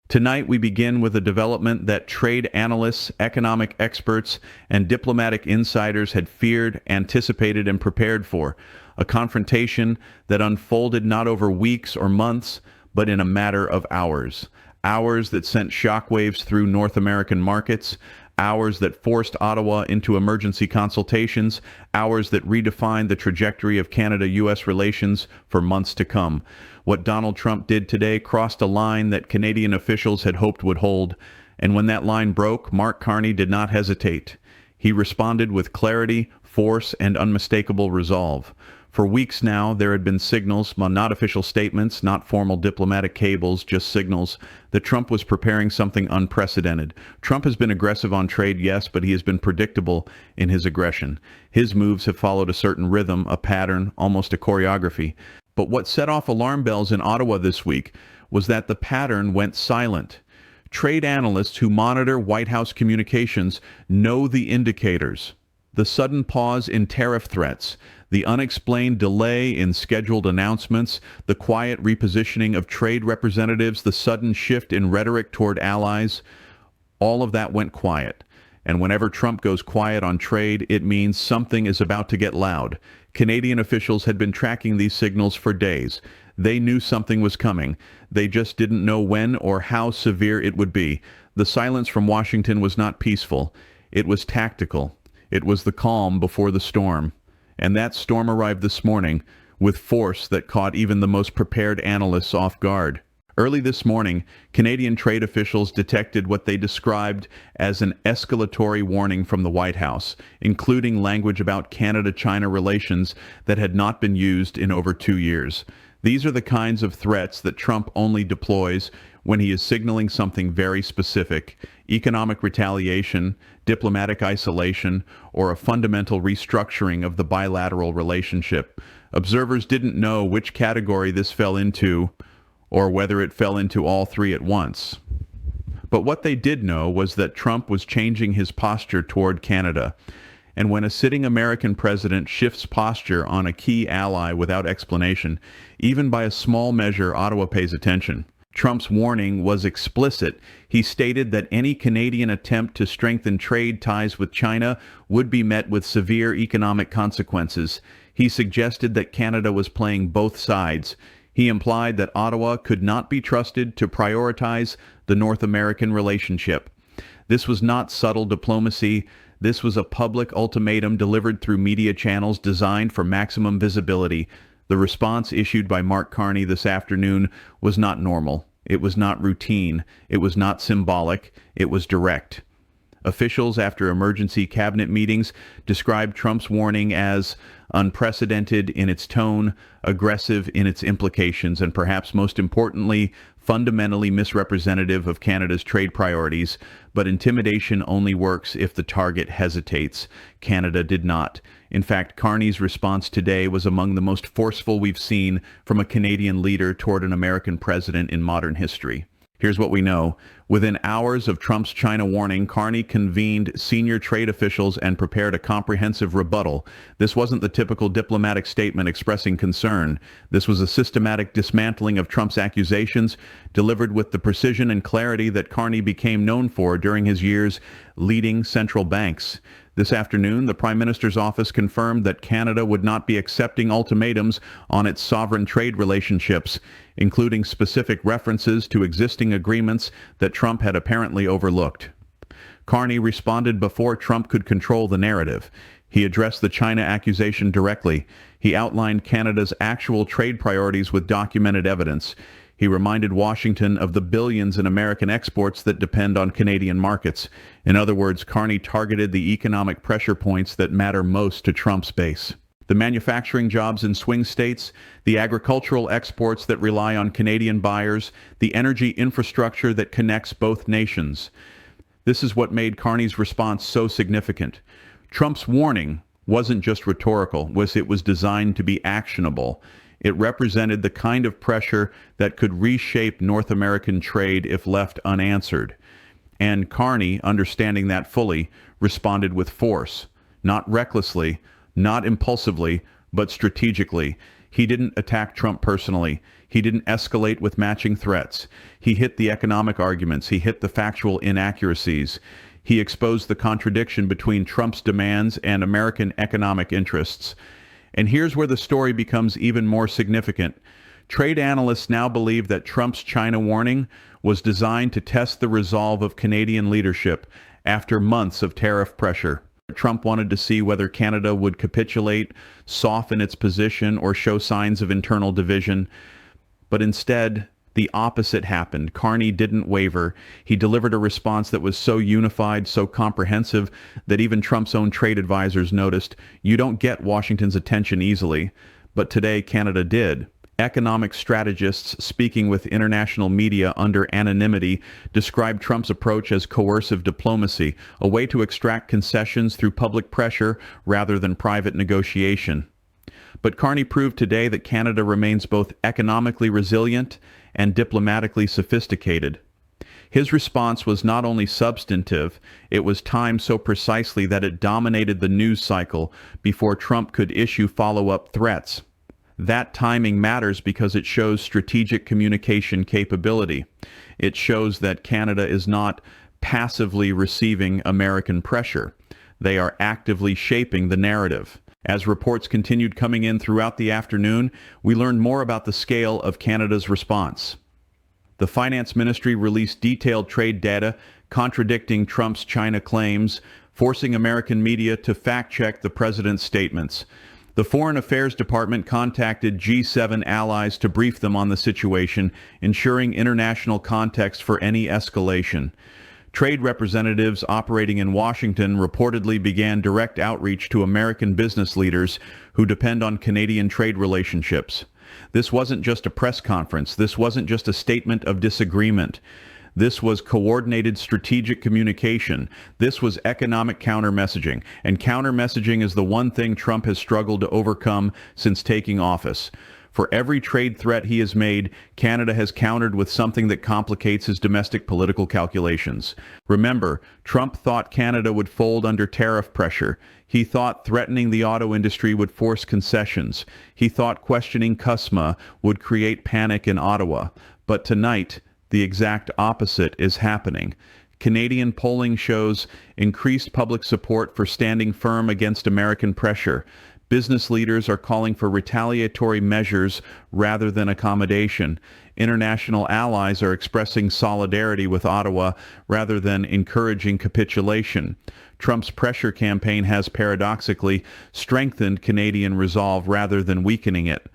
Tonight, we begin with a development that trade analysts, economic experts, and diplomatic insiders had feared, anticipated, and prepared for. A confrontation that unfolded not over weeks or months, but in a matter of hours. Hours that sent shockwaves through North American markets, hours that forced Ottawa into emergency consultations, hours that redefined the trajectory of Canada-U.S. relations for months to come. What Donald Trump did today crossed a line that Canadian officials had hoped would hold, and when that line broke, Mark Carney did not hesitate. He responded with clarity, force, and unmistakable resolve. For weeks now, there had been signals, not official statements, not formal diplomatic cables, just signals, that Trump was preparing something unprecedented. Trump has been aggressive on trade, yes, but he has been predictable in his aggression. His moves have followed a certain rhythm, a pattern, almost a choreography. But what set off alarm bells in Ottawa this week was that the pattern went silent. Trade analysts who monitor White House communications know the indicators. The sudden pause in tariff threats, the unexplained delay in scheduled announcements, the quiet repositioning of trade representatives, the sudden shift in rhetoric toward allies, all of that went quiet. And whenever Trump goes quiet on trade, it means something is about to get loud. Canadian officials had been tracking these signals for days. They knew something was coming. They just didn't know when or how severe it would be. The silence from Washington was not peaceful. It was tactical. It was the calm before the storm. And that storm arrived this morning with force that caught even the most prepared analysts off guard. Early this morning, Canadian trade officials detected what they described as an escalatory warning from the White House, including language about Canada-China relations that had not been used in over 2 years. These are the kinds of threats that Trump only deploys when he is signaling something very specific: economic retaliation, diplomatic isolation, or a fundamental restructuring of the bilateral relationship. Observers didn't know which category this fell into, or whether it fell into all three at once. But what they did know was that Trump was changing his posture toward Canada. And when a sitting American president shifts posture on a key ally without explanation, even by a small measure, Ottawa pays attention. Trump's warning was explicit. He stated that any Canadian attempt to strengthen trade ties with China would be met with severe economic consequences. He suggested that Canada was playing both sides. He implied that Ottawa could not be trusted to prioritize the North American relationship. This was not subtle diplomacy. This was a public ultimatum delivered through media channels designed for maximum visibility. The response issued by Mark Carney this afternoon was not normal. It was not routine. It was not symbolic. It was direct. Officials, after emergency cabinet meetings, described Trump's warning as unprecedented in its tone, aggressive in its implications, and perhaps most importantly, fundamentally misrepresentative of Canada's trade priorities. But intimidation only works if the target hesitates. Canada did not. In fact, Carney's response today was among the most forceful we've seen from a Canadian leader toward an American president in modern history. Here's what we know. Within hours of Trump's China warning, Carney convened senior trade officials and prepared a comprehensive rebuttal. This wasn't the typical diplomatic statement expressing concern. This was a systematic dismantling of Trump's accusations, delivered with the precision and clarity that Carney became known for during his years leading central banks. This afternoon, the Prime Minister's office confirmed that Canada would not be accepting ultimatums on its sovereign trade relationships, including specific references to existing agreements that Trump had apparently overlooked. Carney responded before Trump could control the narrative. He addressed the China accusation directly. He outlined Canada's actual trade priorities with documented evidence. He reminded Washington of the billions in American exports that depend on Canadian markets. In other words, Carney targeted the economic pressure points that matter most to Trump's base: the manufacturing jobs in swing states, the agricultural exports that rely on Canadian buyers, the energy infrastructure that connects both nations. This is what made Carney's response so significant. Trump's warning wasn't just rhetorical, it was designed to be actionable. It represented the kind of pressure that could reshape North American trade if left unanswered. And Carney, understanding that fully, responded with force, not recklessly, not impulsively, but strategically. He didn't attack Trump personally. He didn't escalate with matching threats. He hit the economic arguments. He hit the factual inaccuracies. He exposed the contradiction between Trump's demands and American economic interests. And here's where the story becomes even more significant. Trade analysts now believe that Trump's China warning was designed to test the resolve of Canadian leadership after months of tariff pressure. Trump wanted to see whether Canada would capitulate, soften its position, or show signs of internal division. But instead, the opposite happened. Carney didn't waver. He delivered a response that was so unified, so comprehensive, that even Trump's own trade advisors noticed, you don't get Washington's attention easily. But today, Canada did. Economic strategists speaking with international media under anonymity described Trump's approach as coercive diplomacy, a way to extract concessions through public pressure rather than private negotiation. But Carney proved today that Canada remains both economically resilient and diplomatically sophisticated. His response was not only substantive, it was timed so precisely that it dominated the news cycle before Trump could issue follow-up threats. That timing matters because it shows strategic communication capability. It shows that Canada is not passively receiving American pressure. They are actively shaping the narrative. As reports continued coming in throughout the afternoon, we learned more about the scale of Canada's response. The Finance Ministry released detailed trade data contradicting Trump's China claims, forcing American media to fact-check the president's statements. The Foreign Affairs Department contacted G7 allies to brief them on the situation, ensuring international context for any escalation. Trade representatives operating in Washington reportedly began direct outreach to American business leaders who depend on Canadian trade relationships. This wasn't just a press conference. This wasn't just a statement of disagreement. This was coordinated strategic communication. This was economic counter-messaging. And counter-messaging is the one thing Trump has struggled to overcome since taking office. For every trade threat he has made, Canada has countered with something that complicates his domestic political calculations. Remember, Trump thought Canada would fold under tariff pressure. He thought threatening the auto industry would force concessions. He thought questioning CUSMA would create panic in Ottawa. But tonight, the exact opposite is happening. Canadian polling shows increased public support for standing firm against American pressure. Business leaders are calling for retaliatory measures rather than accommodation. International allies are expressing solidarity with Ottawa rather than encouraging capitulation. Trump's pressure campaign has paradoxically strengthened Canadian resolve rather than weakening it.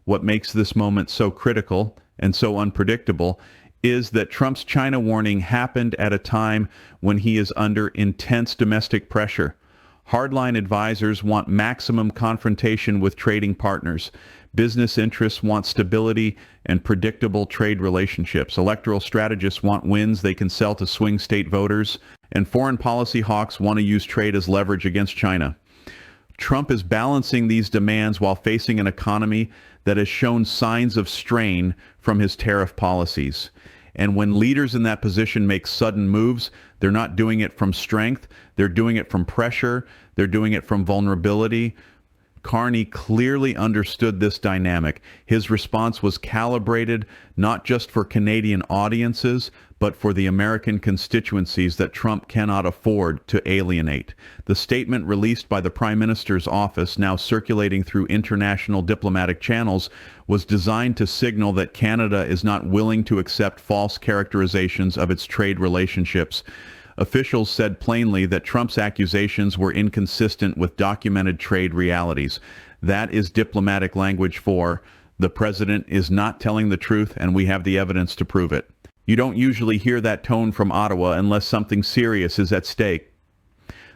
What makes this moment so critical and so unpredictable is that Trump's China warning happened at a time when he is under intense domestic pressure. Hardline advisors want maximum confrontation with trading partners. Business interests want stability and predictable trade relationships. Electoral strategists want wins they can sell to swing state voters. And foreign policy hawks want to use trade as leverage against China. Trump is balancing these demands while facing an economy that has shown signs of strain from his tariff policies. And when leaders in that position make sudden moves, they're not doing it from strength, they're doing it from pressure, they're doing it from vulnerability. Carney clearly understood this dynamic. His response was calibrated not just for Canadian audiences, but for the American constituencies that Trump cannot afford to alienate. The statement released by the Prime Minister's office, now circulating through international diplomatic channels, was designed to signal that Canada is not willing to accept false characterizations of its trade relationships. Officials said plainly that Trump's accusations were inconsistent with documented trade realities. That is diplomatic language for, the president is not telling the truth and we have the evidence to prove it. You don't usually hear that tone from Ottawa unless something serious is at stake.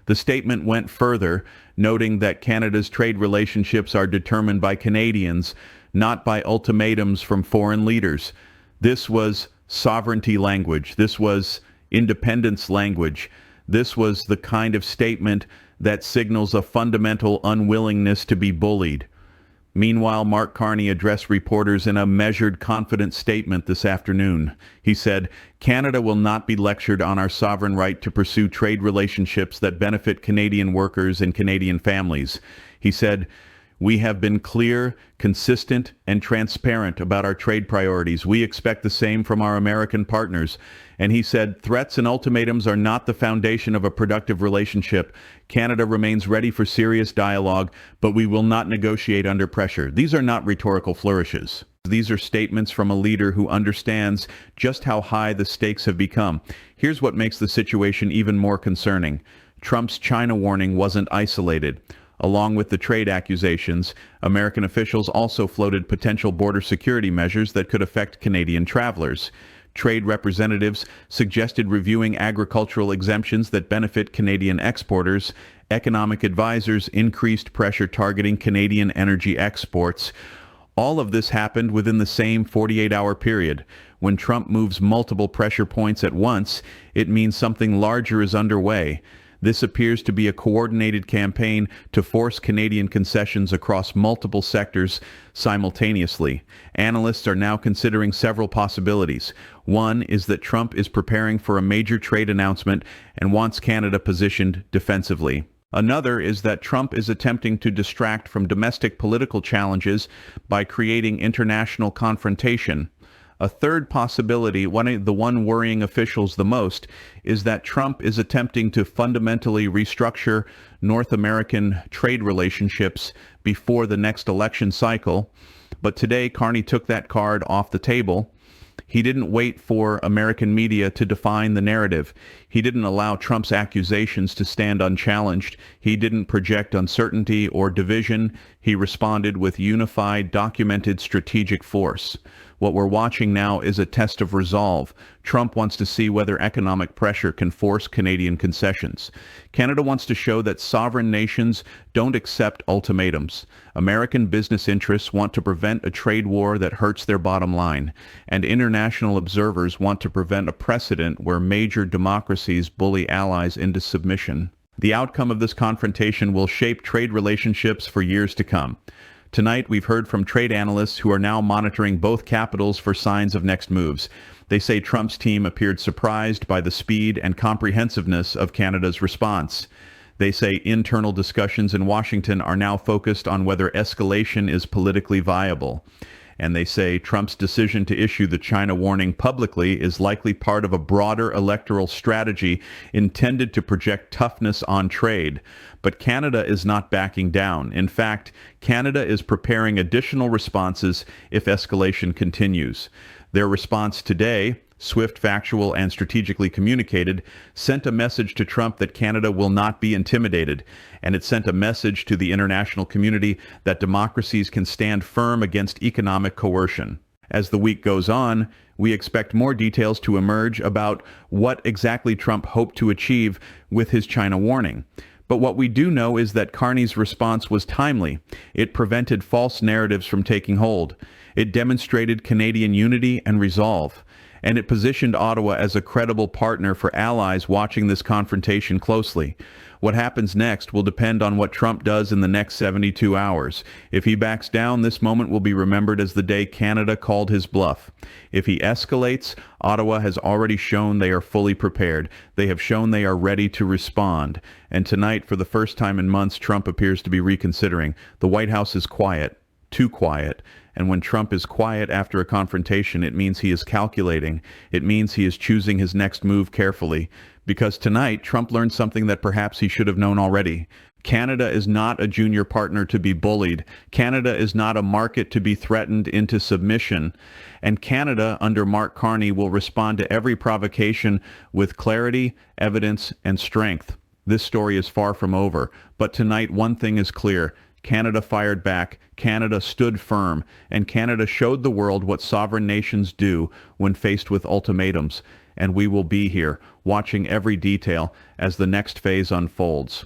The statement went further, noting that Canada's trade relationships are determined by Canadians, not by ultimatums from foreign leaders. This was sovereignty language. This was independence language. This was the kind of statement that signals a fundamental unwillingness to be bullied. Meanwhile, Mark Carney addressed reporters in a measured, confident statement this afternoon. He said, "Canada will not be lectured on our sovereign right to pursue trade relationships that benefit Canadian workers and Canadian families." He said, We have been clear, consistent, and transparent about our trade priorities. We expect the same from our American partners. And he said, threats and ultimatums are not the foundation of a productive relationship. Canada remains ready for serious dialogue, but we will not negotiate under pressure. These are not rhetorical flourishes. These are statements from a leader who understands just how high the stakes have become. Here's what makes the situation even more concerning. Trump's China warning wasn't isolated. Along with the trade accusations, American officials also floated potential border security measures that could affect Canadian travelers. Trade representatives suggested reviewing agricultural exemptions that benefit Canadian exporters. Economic advisors increased pressure targeting Canadian energy exports. All of this happened within the same 48-hour period. When Trump moves multiple pressure points at once, it means something larger is underway. This appears to be a coordinated campaign to force Canadian concessions across multiple sectors simultaneously. Analysts are now considering several possibilities. One is that Trump is preparing for a major trade announcement and wants Canada positioned defensively. Another is that Trump is attempting to distract from domestic political challenges by creating international confrontation. A third possibility, the one worrying officials the most, is that Trump is attempting to fundamentally restructure North American trade relationships before the next election cycle. But today, Carney took that card off the table. He didn't wait for American media to define the narrative. He didn't allow Trump's accusations to stand unchallenged. He didn't project uncertainty or division. He responded with unified, documented strategic force. What we're watching now is a test of resolve. Trump wants to see whether economic pressure can force Canadian concessions. Canada wants to show that sovereign nations don't accept ultimatums. American business interests want to prevent a trade war that hurts their bottom line, and international observers want to prevent a precedent where major democracies bully allies into submission. The outcome of this confrontation will shape trade relationships for years to come. Tonight, we've heard from trade analysts who are now monitoring both capitals for signs of next moves. They say Trump's team appeared surprised by the speed and comprehensiveness of Canada's response. They say internal discussions in Washington are now focused on whether escalation is politically viable. And they say Trump's decision to issue the China warning publicly is likely part of a broader electoral strategy intended to project toughness on trade. But Canada is not backing down. In fact, Canada is preparing additional responses if escalation continues. Their response today, swift, factual, and strategically communicated, sent a message to Trump that Canada will not be intimidated, and it sent a message to the international community that democracies can stand firm against economic coercion. As the week goes on, we expect more details to emerge about what exactly Trump hoped to achieve with his China warning. But what we do know is that Carney's response was timely. It prevented false narratives from taking hold. It demonstrated Canadian unity and resolve. And it positioned Ottawa as a credible partner for allies watching this confrontation closely. What happens next will depend on what Trump does in the next 72 hours. If he backs down, this moment will be remembered as the day Canada called his bluff. If he escalates, Ottawa has already shown they are fully prepared. They have shown they are ready to respond. And tonight, for the first time in months, Trump appears to be reconsidering. The White House is quiet, too quiet. And when Trump is quiet after a confrontation, it means he is calculating. It means he is choosing his next move carefully. Because tonight, Trump learned something that perhaps he should have known already. Canada is not a junior partner to be bullied. Canada is not a market to be threatened into submission. And Canada, under Mark Carney, will respond to every provocation with clarity, evidence, and strength. This story is far from over. But tonight, one thing is clear. Canada fired back, Canada stood firm, and Canada showed the world what sovereign nations do when faced with ultimatums. And we will be here, watching every detail as the next phase unfolds.